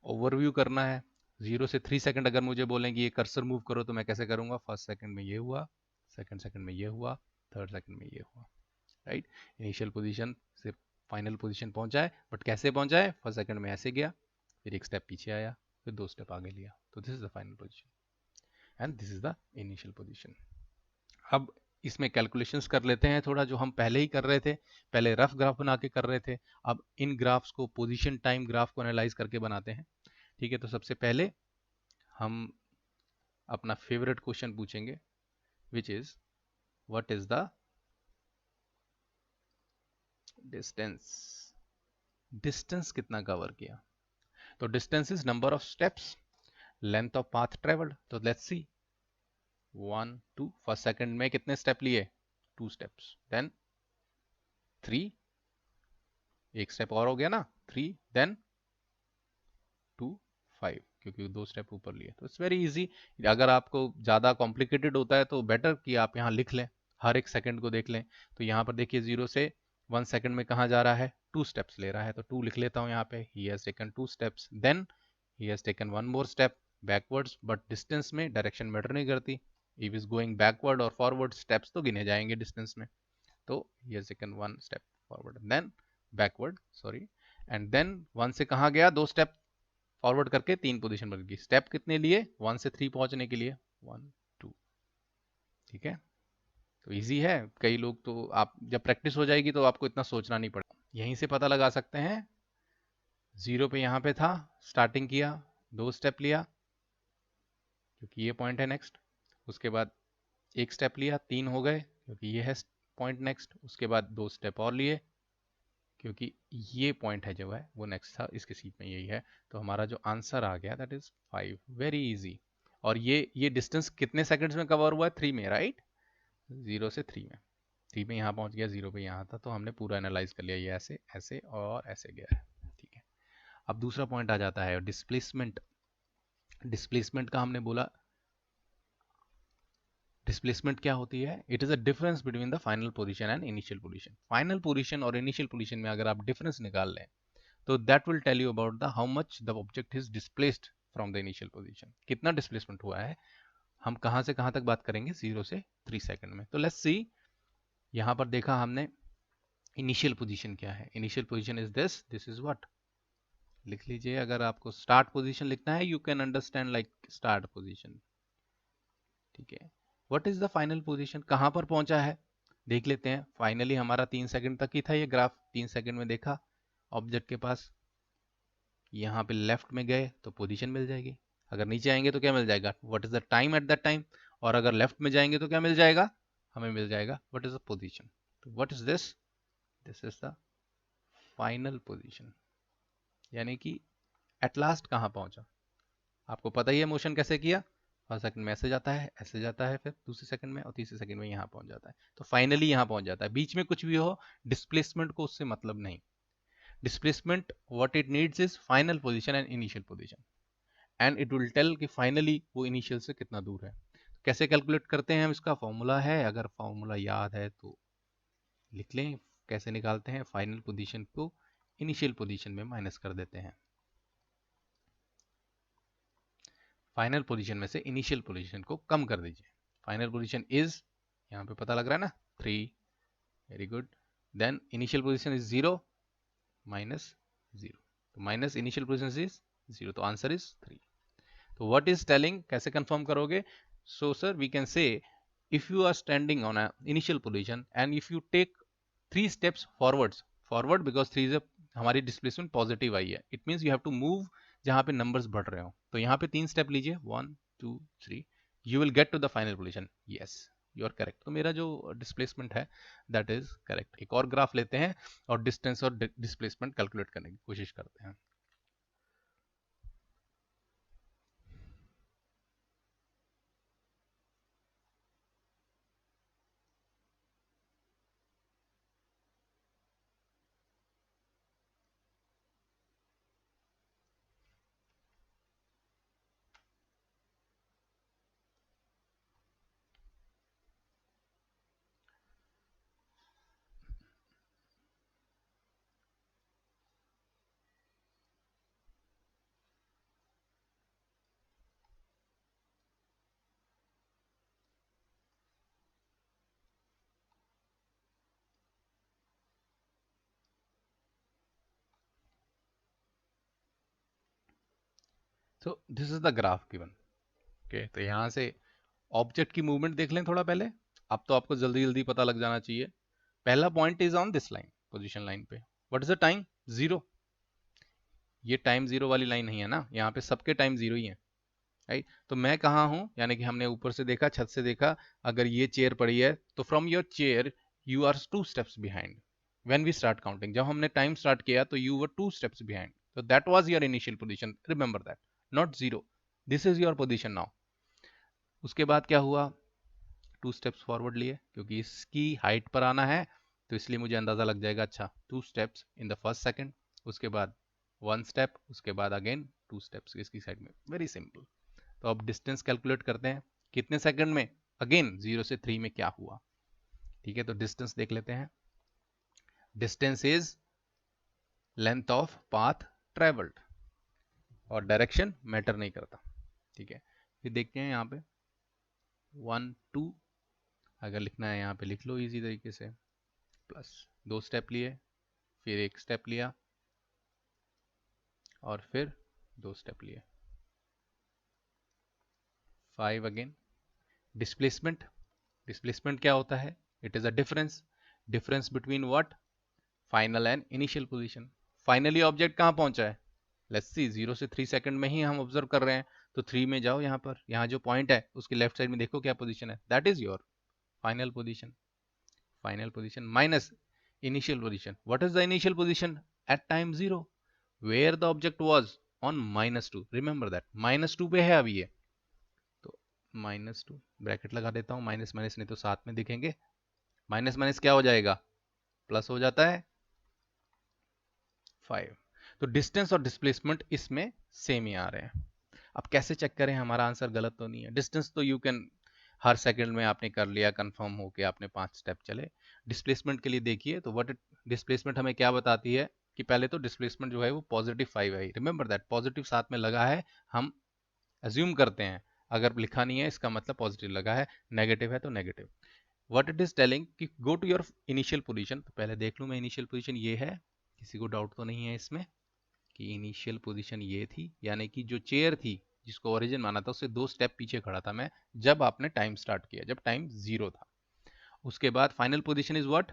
Speaker 1: ओवरव्यू करना है, 0 से 3 सेकंड अगर मुझे बोलें कि ये कर्सर मूव करो, तो मैं कैसे करूंगा? फर्स्ट सेकंड में ये हुआ, सेकंड सेकंड में ये हुआ, थर्ड सेकंड में ये हुआ, राइट। इनिशियल पोजीशन से फाइनल पोजीशन पहुंचा है, बट कैसे पहुंचा है? फर्स्ट सेकंड में ऐसे गया, फिर एक स्टेप पीछे आया, फिर 2 स्टेप आगे लिया, तो this is the final position and this is the initial position. अब इसमें कैलकुलेशंस कर लेते हैं थोड़ा, जो हम पहले ही कर रहे थे। पहले रफ ग्राफ बना के कर रहे थे, अब इन ग्राफ्स को पोजीशन टाइम ग्राफ को एनालाइज करके बनाते हैं, ठीक है। तो सबसे पहले हम अपना फेवरेट क्वेश्चन पूछेंगे, which is what is the distance. Distance कितना कवर किया? तो distance is number of steps, length of path travelled. तो लेट्स सी, 1 2, फर्स्ट सेकंड में कितने स्टेप लिए? 2 स्टेप्स, देन 3, एक स्टेप और हो गया ना, 3, देन 2 5, क्योंकि 2 स्टेप ऊपर लिए। तो इट्स वेरी इजी। अगर आपको ज़्यादा कॉम्प्लिकेटेड होता है तो बेटर कि आप यहाँ लिख लें, हर एक सेकंड को देख लें। तो यहाँ पर देखिए 0 से 1 सेकंड में कहाँ जा रहा है? 2 स्टेप्स ले रहा है, तो 2 लिख लेता हूँ यहाँ पे। He has taken 2 steps, then he has taken 1 more step backwards, but distance में डायरेक्शन मैटर नहीं करती। इफ इज गोइंग बैकवर्ड और फॉरवर्ड, स्टेप्स तो गिने जाएंगे डिस्टेंस में। तो he has taken 1 step forward, then backward, sorry, and then 1 से कहाँ गया? 2 स्टेप फॉरवर्ड करके 3 पोजीशन बदल गई। स्टेप कितने लिए? 1 से 3 पहुंचने के लिए 1 2, ठीक है। तो इजी है। कई लोग तो, आप जब प्रैक्टिस हो जाएगी तो आपको इतना सोचना नहीं पड़ेगा, यहीं से पता लगा सकते हैं। 0 पे यहाँ पे था, स्टार्टिंग किया, 2 स्टेप लिया क्योंकि ये पॉइंट है नेक्स्ट। उसके बाद एक स्टेप लिया, 3 हो गए क्योंकि ये है पॉइंट नेक्स्ट। उसके बाद 2 स्टेप और लिए क्योंकि ये पॉइंट है जो है वो नेक्स्ट था, इसके सीट में यही है। तो हमारा जो आंसर आ गया दैट इज 5, वेरी इजी। और ये डिस्टेंस कितने सेकंड्स में कवर हुआ है? 3 में, राइट। 0 से 3 में, 3 में यहाँ पहुँच गया, 0 पे यहाँ था, तो हमने पूरा एनालाइज कर लिया, ये ऐसे ऐसे और ऐसे गया है, ठीक है। अब दूसरा पॉइंट आ जाता है डिस्प्लेसमेंट। डिस्प्लेसमेंट का हमने बोला, डिस्प्लेसमेंट क्या होती है? It is a difference between the final position and initial position. Final position और इनिशियल पोजीशन में अगर आप डिफरेंस निकाल लें, तो that will tell you about the how much the object is displaced from the initial position. कितना displacement हुआ है। हम कहां से कहां तक बात करेंगे? 0 से 3 सेकंड में। तो लेट्स सी, यहां पर देखा हमने इनिशियल पोजीशन क्या है। Initial position is this, this is what, लिख लीजिए। अगर आपको स्टार्ट पोजीशन लिखना है, you can understand like start position, ठीक है। What is the final position, कहां पर पहुंचा है देख लेते हैं। फाइनली हमारा 3 सेकंड तक ही था ये ग्राफ, 3 सेकंड में देखा ऑब्जेक्ट के पास, यहाँ पे लेफ्ट में गए तो पोजीशन मिल जाएगी। अगर नीचे आएंगे तो क्या मिल जाएगा? What is the time at that time. और अगर लेफ्ट में जाएंगे तो क्या मिल जाएगा? हमें मिल जाएगा व्हाट इज द पोजीशन। तो what is this, this is the final position, यानी कि एट लास्ट कहाँ पहुंचा। आपको पता ही है मोशन कैसे किया। फर्स्ट सेकंड में ऐसे जाता है, ऐसे जाता है, फिर दूसरे सेकंड में और तीसरे सेकंड में यहाँ पहुंच जाता है। तो फाइनली यहाँ पहुंच जाता है। बीच में कुछ भी हो, डिस्प्लेसमेंट को उससे मतलब नहीं। Displacement what it needs is final position and initial position, and it will tell कि फाइनली वो इनिशियल से कितना दूर है। कैसे कैलकुलेट करते हैं हम? इसका फॉर्मूला है, अगर फॉर्मूला याद है तो लिख लें। कैसे निकालते हैं? फाइनल पोजीशन को इनिशियल पोजीशन में माइनस कर देते हैं। फाइनल पोजीशन में से इनिशियल पोजीशन को कम कर दीजिए। फाइनल पोजीशन इज, यहाँ पे पता लग रहा है ना, 3, very good. Then initial position is 0 minus 0, तो माइनस इनिशियल पोजीशन इज 0, तो आंसर इज 3। तो व्हाट इज टेलिंग, कैसे कंफर्म करोगे? So sir we can say if you are standing on a initial position and if you take 3 steps forward because 3 is a हमारी displacement positive आई है, it means you have to move जहां पे numbers बढ़ रहे हो। तो यहाँ पे 3 स्टेप लीजिए, 1 2 3, you will get to the final position. Yes, you are correct. तो मेरा जो डिस्प्लेसमेंट है दैट इज करेक्ट। एक और ग्राफ लेते हैं और डिस्टेंस और डिस्प्लेसमेंट कैलकुलेट करने की कोशिश करते हैं। सो this is the graph given. Okay, तो यहाँ से ऑब्जेक्ट की मूवमेंट देख लें थोड़ा पहले। अब तो आपको जल्दी जल्दी पता लग जाना चाहिए। पहला point is on this line, position line पे। What is the time? 0। ये टाइम 0 वाली लाइन नहीं है ना, यहाँ पे सबके टाइम 0 ही है, राइट? तो मैं कहाँ हूँ, यानी कि हमने ऊपर से देखा, छत से देखा, अगर ये चेयर पड़ी है तो from your chair you are 2 steps behind when we start counting. जब हमने टाइम स्टार्ट किया तो यू वर 2 स्टेप्स बिहाइंड, तो that was your initial position, remember that, not 0। This is your position now. उसके बाद क्या हुआ? 2 स्टेप्स फॉरवर्ड लिए, क्योंकि इसकी हाइट पर आना है, तो इसलिए मुझे अंदाजा लग जाएगा, अच्छा 2 steps in the first second, उसके बाद 1 स्टेप, उसके बाद अगेन 2 स्टेप्स इसकी साइड में। Very simple. तो अब डिस्टेंस कैलकुलेट करते हैं, कितने सेकंड में? अगेन 0 से 3 में क्या हुआ? ठीक है, तो डिस्टेंस देख लेते हैं। Distance is length of path travelled, और डायरेक्शन मैटर नहीं करता। ठीक है, फिर देखते हैं यहाँ पे 1 2, अगर लिखना है यहाँ पे लिख लो इजी तरीके से, प्लस 2 स्टेप लिए, फिर 1 स्टेप लिया, और फिर 2 स्टेप लिए, 5 अगेन। डिस्प्लेसमेंट, डिस्प्लेसमेंट क्या होता है? It is a difference, difference between what? Final and initial position. Finally object कहाँ पहुंचा है? लेट्स सी, 0 से 3 सेकंड में ही हम ऑब्जर्व कर रहे हैं, तो 3 में जाओ, यहाँ पर, यहाँ जो पॉइंट है उसके लेफ्ट साइड में देखो क्या पोजीशन है, that is your final position. Final position minus initial position. What is the initial position at time 0? Where the object was on -2, remember that, -2 पे है अभी ये, तो -2 ब्रैकेट लगा देता हूँ, माइनस माइनस नहीं तो साथ में दिखेंगे, माइनस माइनस क्या हो जाएगा? प्लस हो जाता है, 5। तो डिस्टेंस और डिस्प्लेसमेंट इसमें सेम ही आ रहे हैं। अब कैसे चेक करें हमारा आंसर गलत तो नहीं है? डिस्टेंस तो यू कैन, हर सेकंड में आपने कर लिया, कंफर्म हो के आपने 5 स्टेप चले। डिस्प्लेसमेंट के लिए देखिए, तो व्हाट डिस्प्लेसमेंट हमें क्या बताती है कि पहले तो डिस्प्लेसमेंट जो है वो +5 है, रिमेंबर दैट, पॉजिटिव साथ में लगा है, हम अज्यूम करते हैं, अगर लिखा नहीं है इसका मतलब पॉजिटिव लगा है, नेगेटिव है तो negative. What it is telling कि go to your initial position. तो पहले देख लूं मैं, इनिशियल पोजीशन ये है, किसी को डाउट तो नहीं है इसमें कि इनिशियल पोजीशन ये थी, यानी कि जो चेयर थी जिसको ओरिजिन माना था उससे 2 स्टेप पीछे खड़ा था मैं, जब आपने टाइम स्टार्ट किया, जब टाइम 0 था। उसके बाद final position is what?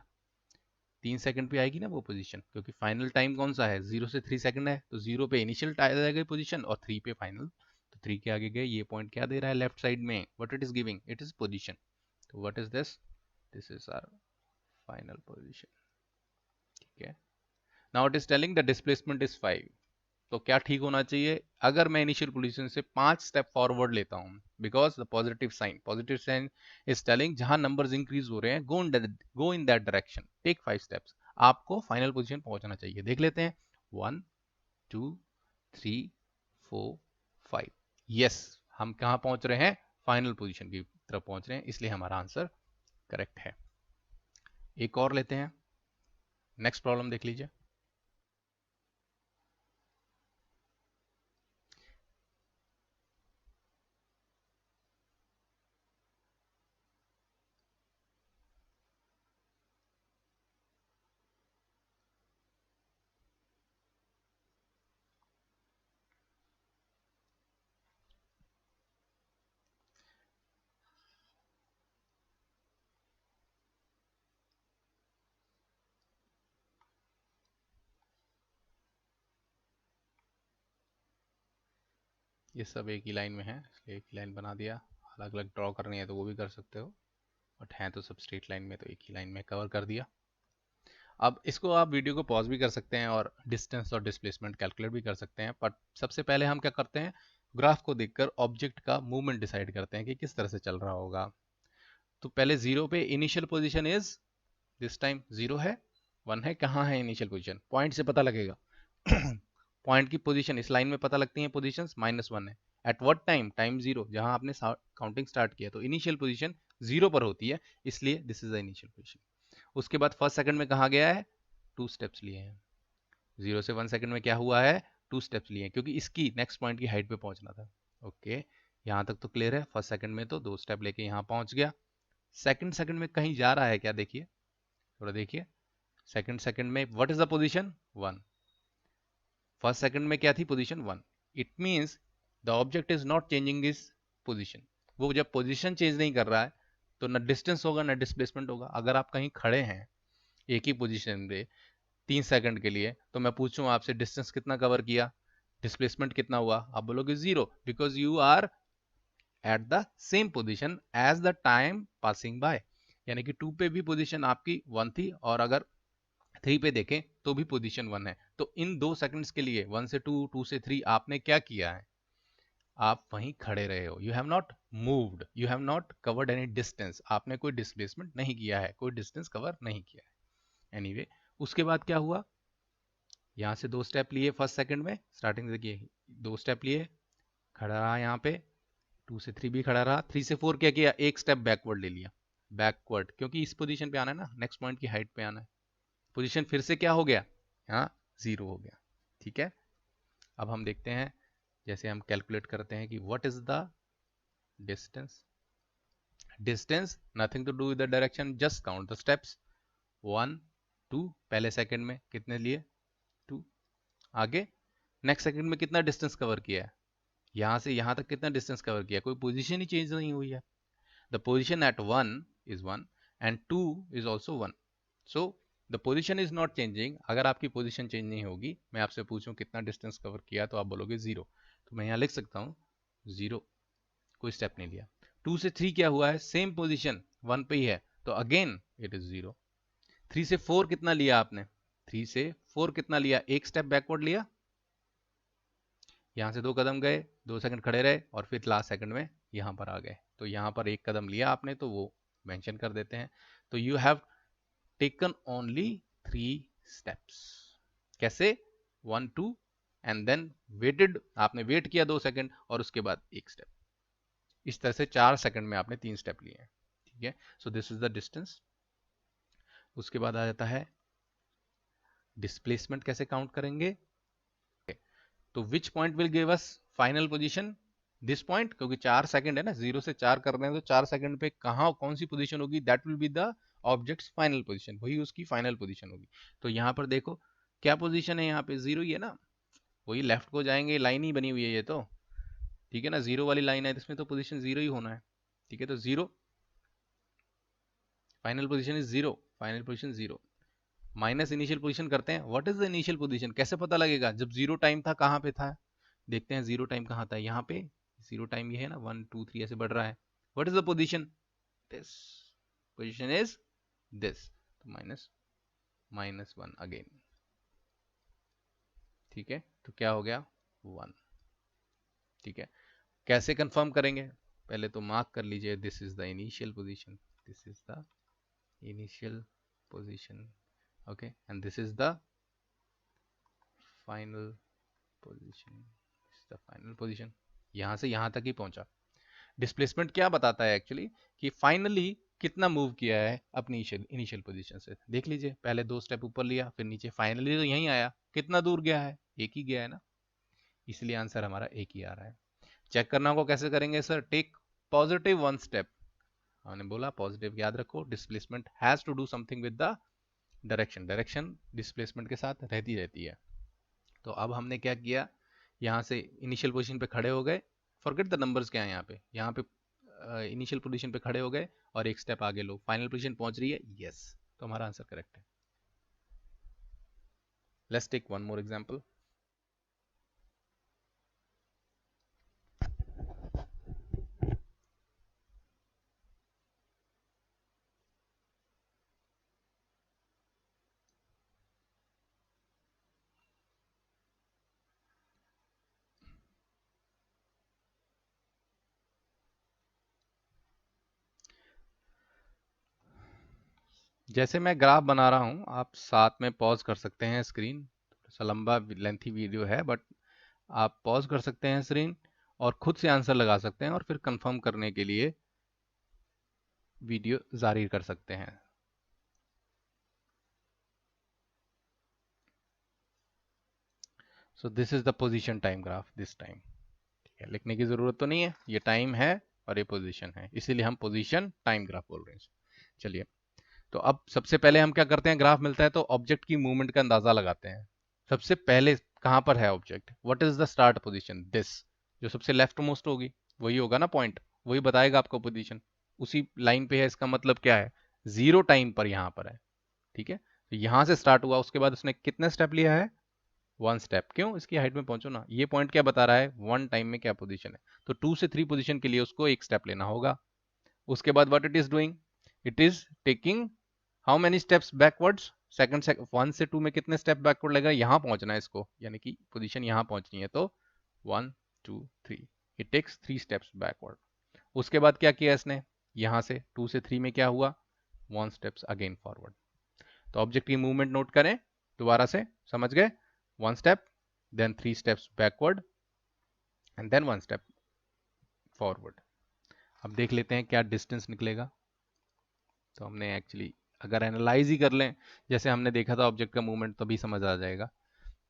Speaker 1: 3 second पे आएगी ना वो पोजीशन, क्योंकि फाइनल टाइम कौन सा है? 0 से 3 सेकंड है, तो 0 पे इनिशियल आएगा पोजीशन और 3 पे फाइनल। तो 3 के आगे गए, ये पॉइंट क्या दे रहा है लेफ्ट साइड में? What it is giving? It is position. तो what is this? This is our final position. ठीक है, now it is telling the displacement is 5। तो क्या ठीक होना चाहिए? अगर मैं इनिशियल पोजीशन से 5 स्टेप फॉरवर्ड लेता हूं, because the positive sign is telling जहां नंबर्स इंक्रीज हो रहे हैं, go in that direction, take 5 steps, आपको फाइनल पोजीशन पहुंचना चाहिए। देख लेते हैं, 1 2 3 4 5। यस, हम कहां पहुंच रहे हैं? फाइनल पोजीशन की तरफ पहुंच रहे हैं, इसलिए हमारा आंसर करेक्ट है। एक और लेते हैं, नेक्स्ट प्रॉब्लम देख लीजिए। ये सब एक ही लाइन में है, इसलिए एक ही लाइन बना दिया। अलग अलग ड्रॉ करनी है तो वो भी कर सकते हो, बट हैं तो सब स्ट्रेट लाइन में, तो एक ही लाइन में कवर कर दिया। अब इसको आप वीडियो को पॉज भी कर सकते हैं और डिस्टेंस और डिस्प्लेसमेंट कैलकुलेट भी कर सकते हैं, बट सबसे पहले हम क्या करते हैं, ग्राफ को देखकर ऑब्जेक्ट का मूवमेंट डिसाइड करते हैं कि किस तरह से चल रहा होगा। तो पहले जीरो पे initial position is, this time zero है, वन है, कहाँ है इनिशियल पोजीशन, पॉइंट से पता लगेगा। पॉइंट की पोजीशन इस लाइन में पता लगती है, पोजीशंस -1 है। Eight what time, time zero, जहां आपने काउंटिंग स्टार्ट किया, तो इनिशियल पोजीशन जीरो पर होती है, इसलिए this is the initial position. उसके बाद फर्स्ट सेकंड में कहा गया है, 2 स्टेप्स लिए हैं। 0 से 1 सेकंड में क्या हुआ है, 2 स्टेप्स लिए हैं, क्योंकि इसकी नेक्स्ट पॉइंट की हाइट पे पहुंचना था। ओके, यहाँ तक तो क्लियर है। फर्स्ट सेकंड में तो 2 स्टेप लेके यहाँ पहुंच गया। सेकंड सेकंड में कहीं जा रहा है क्या, देखिए, थोड़ा देखिए। सेकंड में what is the position, 1। First second में क्या थी, position 1। It means the object is not changing is position. वो जब पोजीशन चेंज नहीं कर रहा है तो ना डिस्टेंस होगा ना डिस्प्लेसमेंट होगा। अगर आप कहीं खड़े हैं एक ही पोजीशन पे 3 सेकंड के लिए, तो मैं पूछूं आपसे डिस्टेंस कितना कवर किया, डिस्प्लेसमेंट कितना हुआ, आप बोलोगे 0, because you are at the same position as the time passing by. यानी कि 2 पे भी पोजीशन आपकी 1 थी, और अगर 3 पे देखें तो भी पोजीशन 1 है। तो इन 2 सेकंड्स के लिए 1 से 2, 2 से 3 आपने क्या किया है, आप वहीं खड़े रहे हो। You have not moved, you have not covered any distance. आपने कोई डिस्प्लेसमेंट नहीं किया है, कोई डिस्टेंस कवर नहीं किया है। एनीवे, उसके बाद क्या हुआ, यहाँ से 2 स्टेप लिए फर्स्ट सेकंड में, स्टार्टिंग देखिए, 2 स्टेप लिए, खड़ा रहा यहाँ पे, 2 से 3 भी खड़ा रहा, 3 से 4 क्या किया, एक स्टेप बैकवर्ड ले लिया। बैकवर्ड क्योंकि इस पोजीशन पे आना है ना, नेक्स्ट पॉइंट की हाइट पे आना है। पोजीशन फिर से क्या हो गया, यहाँ 0 हो गया। ठीक है, अब हम देखते हैं, जैसे हम कैलकुलेट करते हैं कि what is the distance. Distance nothing to do with the direction, just count the steps. 1 2, पहले सेकंड में कितने लिए, 2। आगे नेक्स्ट सेकंड में कितना डिस्टेंस कवर किया है, यहां से यहां तक कितना डिस्टेंस कवर किया, कोई पोजीशन ही चेंज नहीं हुई है। The position at 1 is 1 and 2 is also 1, so the position is not changing। अगर आपकी पोजीशन चेंज नहीं होगी, मैं आपसे पूछूं कितना डिस्टेंस कवर किया, तो आप बोलोगे 0। तो मैं यहाँ लिख सकता हूँ 0, कोई स्टेप नहीं लिया। 2 से 3 क्या हुआ है, सेम पोजीशन 1 पे ही है, तो अगेन इट इज 0। 3 से 4 कितना लिया आपने, 3 से 4 कितना लिया, एक स्टेप बैकवर्ड लिया, यहाँ से 2 कदम गए, 2 सेकंड खड़े रहे, और फिर लास्ट सेकंड में यहाँ पर आ गए। तो यहाँ पर एक कदम लिया आपने, तो वो मेंशन कर देते हैं। तो you have taken only 3 steps. कैसे, 1 2 एंड देन वेटेड, आपने वेट किया 2 सेकंड और उसके बाद एक स्टेप। इस तरह से 4 सेकंड में आपने 3 स्टेप लिए हैं। ठीक है, सो दिस इज द डिस्टेंस। उसके बाद आ जाता है डिस्प्लेसमेंट, कैसे काउंट करेंगे। तो which point will give us final position, this point, क्योंकि 4 सेकंड है ना, 0 से 4 कर रहे हैं, तो 4 सेकंड पे कहाँ कौन सी पोजीशन होगी, that will be the objects final position, वही उसकी फाइनल पोजीशन होगी। तो यहाँ पर देखो क्या पोजीशन है, यहाँ पे 0 ही है ना, वही लेफ्ट को जाएंगे, लाइन ही बनी हुई है ये तो। ठीक है ना, 0 वाली लाइन है, इसमें तो पोजीशन 0 ही होना है। ठीक है, तो 0, final position is 0, final position 0 minus initial position करते हैं। What is the initial position, कैसे पता लगेगा, जब 0 टाइम था कहाँ पे था, देखते हैं 0 टाइम कहाँ था, यहाँ पे 0 टाइम ये है ना, 1 2 3 ऐसे बढ़ रहा है। What is the position, this position is this, तो माइनस -1 अगेन। ठीक है, तो क्या हो गया, 1। ठीक है, कैसे कंफर्म करेंगे, पहले तो मार्क कर लीजिए, this is the initial position, this is the initial position, okay, and this is the final position, the final position. यहां से यहां तक ही पहुंचा। डिस्प्लेसमेंट क्या बताता है एक्चुअली, कि फाइनली कितना मूव किया है अपनी इनिशियल पोजीशन से। देख लीजिए, पहले 2 स्टेप ऊपर लिया, फिर नीचे, फाइनली तो यहीं आया, कितना दूर गया है, एक ही गया है ना, इसलिए आंसर हमारा एक ही आ रहा है। चेक करना को कैसे करेंगे सर, टेक पॉजिटिव 1 स्टेप। हमने बोला पॉजिटिव याद रखो, displacement has to do something with the direction, direction displacement के साथ रहती रहती है। तो अब हमने क्या किया, यहाँ से इनिशियल पोजीशन पे खड़े हो गए, फॉरगेट द नंबर्स क्या है यहाँ पे इनिशियल पोजीशन पे खड़े हो गए और एक स्टेप आगे लो, फाइनल पोजीशन पहुंच रही है, यस, तो हमारा आंसर करेक्ट है। Let's take one more example. जैसे मैं ग्राफ बना रहा हूँ, आप साथ में पॉज कर सकते हैं स्क्रीन। थोड़ा सा लंबा लेंथी वीडियो है, बट आप पॉज कर सकते हैं स्क्रीन और खुद से आंसर लगा सकते हैं और फिर कंफर्म करने के लिए वीडियो जारी कर सकते हैं। सो this is the position time graph this time. ठीक है, लिखने की जरूरत तो नहीं है, ये टाइम है और ये पोजीशन है, इसीलिए हम पोजीशन टाइम ग्राफ बोल रहे हैं। चलिए, तो अब सबसे पहले हम क्या करते हैं, ग्राफ मिलता है तो ऑब्जेक्ट की मूवमेंट का अंदाजा लगाते हैं। सबसे पहले कहां पर है object, what is the start position, this जो सबसे लेफ्ट मोस्ट होगी वही होगा ना पॉइंट, वही बताएगा आपको पोजीशन। उसी लाइन पे है, इसका मतलब क्या है, जीरो टाइम पर यहां पर है। ठीक है, तो यहां से स्टार्ट हुआ, उसके बाद उसने कितने स्टेप लिया है, वन स्टेप। क्यों, इसकी हाइट में पहुंचो ना, ये पॉइंट क्या बता रहा है, वन टाइम में क्या पोजीशन है, तो 2 से 3 पोजीशन के लिए उसको एक स्टेप लेना होगा। उसके बाद what it is doing, it is taking how many steps backwards, second 1 से 2 में कितने स्टेप बैकवर्ड लगेगा, यहां पहुंचना है इसको, यानी कि पोजीशन यहां पहुंचनी है, तो 1 2 3, इट टेक्स 3 स्टेप्स बैकवर्ड। उसके बाद क्या किया इसने, यहां से 2 से 3 में क्या हुआ, 1 स्टेप्स अगेन फॉरवर्ड। तो ऑब्जेक्ट की मूवमेंट नोट करें दोबारा से, समझ गए, 1 step, then 3 steps backward and then 1 step forward. अब देख लेते हैं क्या डिस्टेंस निकलेगा। तो हमने एक्चुअली अगर एनालाइज ही कर लें जैसे हमने देखा था ऑब्जेक्ट का मूवमेंट, तभी समझ आ जाएगा।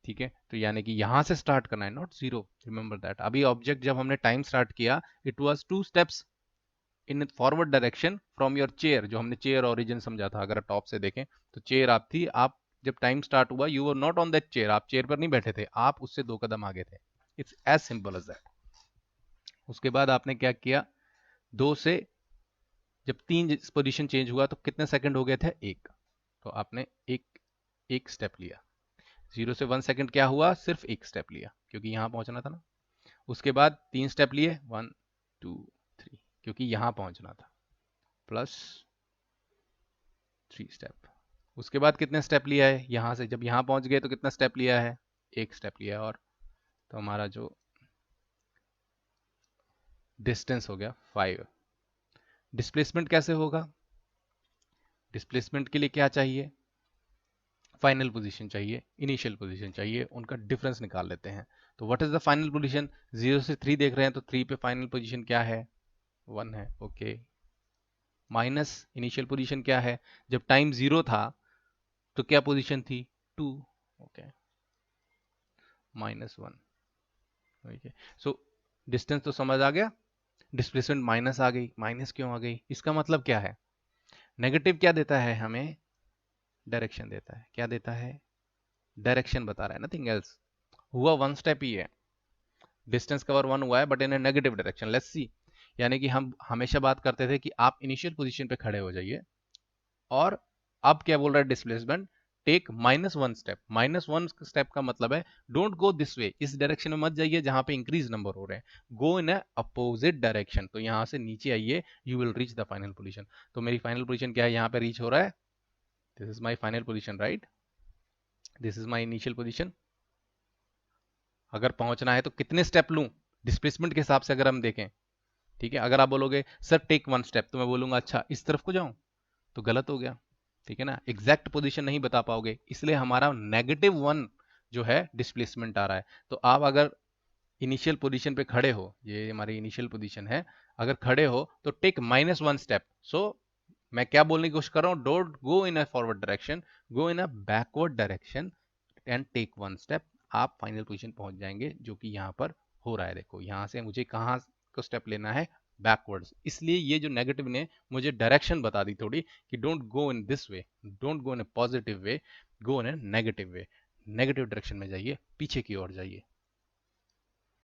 Speaker 1: ठीक है, तो यानी कि यहां से स्टार्ट करना है, नॉट जीरो, रिमेंबर दैट। अभी ऑब्जेक्ट जब हमने टाइम स्टार्ट किया, it was 2 steps in forward direction from your chair, जो हमने चेयर ओरिजिन समझा था। अगर आप टॉप से देखें तो चेयर आप थी, आप जब टाइम स्टार्ट हुआ you were not on that chair, आप चेयर पर नहीं बैठे थे, आप उससे 2 कदम आगे थे। It's as simple as that. उसके बाद आपने क्या किया, 2 से जब 3 पोजीशन चेंज हुआ तो कितने सेकंड हो गए थे, एक, तो आपने एक एक स्टेप लिया। 0 से 1 सेकंड क्या हुआ, सिर्फ एक स्टेप लिया क्योंकि यहां पहुंचना था ना। उसके बाद 3 स्टेप लिए, 1 2 3, क्योंकि यहां पहुंचना था, प्लस 3 स्टेप। उसके बाद कितने स्टेप लिया है, यहां से जब यहां पहुंच गए तो कितना स्टेप लिया है, एक स्टेप लिया है। और तो हमारा जो डिस्टेंस हो गया 5। डिस्प्लेसमेंट कैसे होगा, डिस्प्लेसमेंट के लिए क्या चाहिए, फाइनल पोजीशन चाहिए, इनिशियल पोजीशन चाहिए, उनका डिफरेंस निकाल लेते हैं। तो what is the final position, 0 से 3 देख रहे हैं तो 3 पे फाइनल पोजीशन क्या है, 1 है, ओके। माइनस इनिशियल पोजीशन क्या है, जब टाइम 0 था तो क्या पोजीशन थी, 2, ओके, -1, ओके। सो डिस्टेंस तो समझ आ गया, डिस्प्लेसमेंट माइनस आ गई, माइनस क्यों आ गई, इसका मतलब क्या है, नेगेटिव क्या देता है हमें, डायरेक्शन देता है, क्या देता है, डायरेक्शन बता रहा है, नथिंग एल्स। हुआ 1 स्टेप ही है, डिस्टेंस कवर 1 हुआ है but in A negative direction, let's see. यानी कि हम हमेशा बात करते थे कि आप इनिशियल पोजीशन पे खड़े हो जाइए, और अब क्या बोल रहा है डिस्प्लेसमेंट, टेक -1 स्टेप। -1 स्टेप का मतलब है डोंट गो दिस वे, इस डायरेक्शन में मत जाइए जहां पे इंक्रीज नंबर हो रहे हैं, गो इन अपोजिट डायरेक्शन। तो यहां से नीचे आइए, you will reach the final position. तो मेरी फाइनल पोजीशन क्या है, यहां पे रीच हो रहा है, this is my final position, right, this is my initial position. अगर पहुंचना है तो कितने स्टेप लूं, डिस्प्लेसमेंट के हिसाब से अगर हम देखें, ठीक है। अगर आप बोलोगे सर टेक 1 स्टेप, तो मैं बोलूंगा अच्छा इस तरफ को जाऊं, तो गलत हो गया, ठीक है ना, एग्जैक्ट पोजीशन नहीं बता पाओगे, इसलिए हमारा -1 जो है डिस्प्लेसमेंट आ रहा है। तो आप अगर इनिशियल पोजीशन पे खड़े हो, ये हमारी इनिशियल पोजीशन है, अगर खड़े हो तो टेक -1 स्टेप। सो मैं क्या बोलने की कोशिश कर रहा हूं, don't go in a forward direction, go in a backward direction and take 1 step. आप फाइनल पोजीशन पहुंच जाएंगे, जो कि यहाँ पर हो रहा है। देखो यहाँ से मुझे कहाँ को स्टेप लेना है, बैकवर्ड्स, इसलिए ये जो नेगेटिव ने मुझे डायरेक्शन बता दी थोड़ी कि don't go in this way, don't go in A positive way, go in A negative way, negative direction में जाइए, पीछे की ओर जाइए।